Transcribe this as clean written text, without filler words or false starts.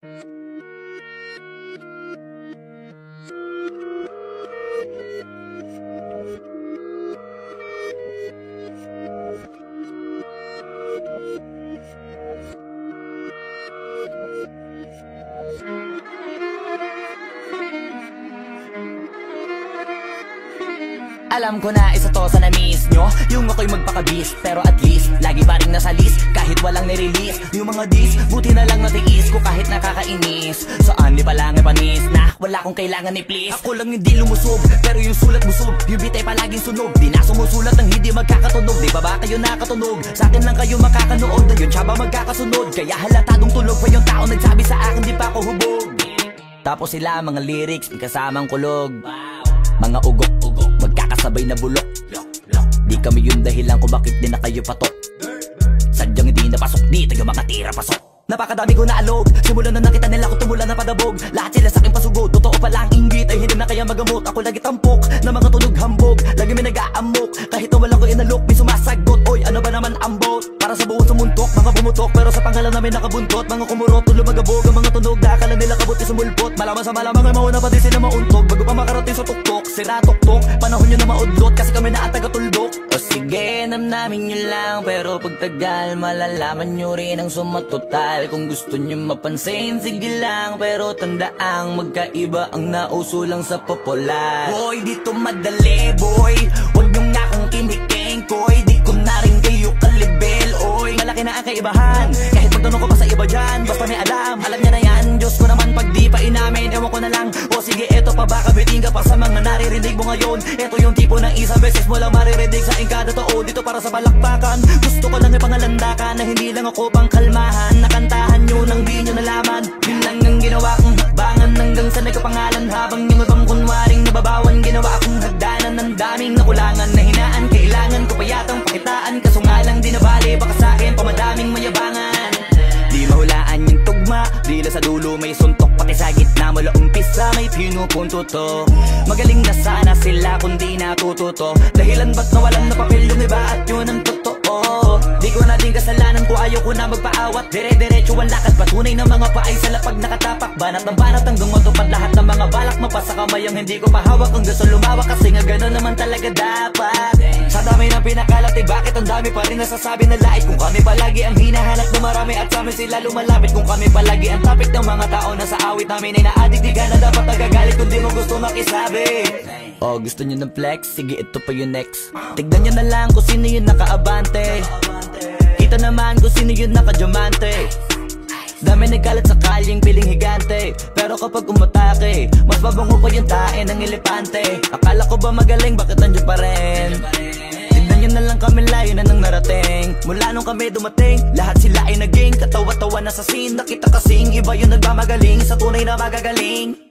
Alam ko na isa to sa na-miss nyo, yung ako'y magpakabis. Pero at least, lagi pa rin nasa list kahit walang nirelease. Yung mga dis, buti na lang natiis ko kahit nakakainis. Saan di palang panis na wala kong kailangan ni please. Ako lang hindi lumusob, pero yung sulat busog. Yung bitay palaging sunog, di na sumusulat ng hindi magkakatunog. Di ba ba kayo nakatunog? Sa akin lang kayo makakanood, na yun siya ba magkakasunod? Kaya halatadong tulog pa yung tao nagsabi sa akin di pa ako hubog. Tapos sila mga lyrics, may kasamang kulog. Mga ugok-ugok, magkakasabay na bulok. Di kami yung dahilan kung bakit di na kayo patok. Sadyang hindi napasok, di tayo mga tira pasok. Napakadami ko na alog, simulan na nakita nila ko tumula na padabog. Lahat sila sa akin pasugod, totoo pala ang inggit ay hindi na kaya magamot. Ako lagi tampok, na mga tunog hambog. Lagi may nag-aamok, kahit na wala ko inalok. May sumasagot, oy ano ba naman ang bot? Para sa buong sumuntok, mga pumutok. Pero sa pangalan namin nakabuntot. Mga kumurot, tulo magabog, ang mga tunog. Na akala nila kabuti sumulpot. Malaman sa malamang ay mauna pa din sila mauntog. Bago pa makarating sa tuktok, sira tuktok. Panahon nyo na maudlot, kasi kami na ang taga-tuldok. O sige, namnamin nyo lang, pero pagtagal malalaman nyo rin ang sumatotal. Kung gusto nyo mapansin, sige lang, pero tandaang magkaiba ang nauso lang sa popular. Boy, dito madali, boy. Huwag nyo nga akong kiniking, koy. Di ko na rin kayo kalibel, oy. Malaki na ang kaibahan, kahit magtanong ko pa sa iba dyan. Basta may alam niya na yan. Diyos ko naman pag di pa inamin, ewan ko na lang. O sige, eto pa ba, kabiting ka pa sa mga naririnig mo ngayon. Eto yung tipo ng isang beses mo lang maririnig sa kada tao. Dito para sa balakbakan, gusto ko lang ipangalandakan na hindi lang ako pang kalmahan. Nakantahan nyo nang di nyo nalaman. Yun lang ang ginawa kong hakbangan hanggang sa nagkapangalan. Habang yung ibang kunwaring nababawan, ginawa akong hagdanan ng daming nakulangan na hinaan. Kailangan ko pa yatang pakitaan, kaso nga lang di nabali. Baka sa akin pamadaming mayabangan. Di mahulaan yung tugma, dila sa dulo may suntok. Pati sa gitna mula umpisa may pinupunto to. Magaling na sana sila kung di natututo. Dahilan ba't nawalan na papel yung iba at yun ang totoo. Di ko na din kasalanan ko, ayaw ko na magpaawat. Dire-diretso ang lakad, patunay ng mga paay sa lapag nakatapak. Banat ng banat hanggang matupad lahat ng mga balak. Mapasa kamay ang hindi ko pahawak, ang gusto lumawak. Kasi nga gano'n naman talaga dapat. Sa dami ng pinakalat eh bakit ang dami pa rin nasasabi na lait. Kung kami palagi ang hinahanap ng marami at sa amin sila lumalapit. Kung kami palagi ang topic ng mga tao na sa awit namin ay na-addict. Di ka na dapat nagagalit kung di mo gusto makisabi. Oh, gusto nyo ng flex? Sige, ito pa yung next. Tignan nyo na lang kung sino yung nakaabante. Kita naman kung sino yung nakadiamante. Dami nagkalat sa kalyeng piling higante. Pero kapag umatake, mas babango pa yung tae ng elepante. Akala ko ba magaling, bakit nandiyan pa rin? Tignan nyo na lang kami, layo na nang narating. Mula nung kami dumating, lahat sila ay naging katawa-tawa na sa scene. Nakita kasing iba yung nagmamagaling sa tunay na magagaling.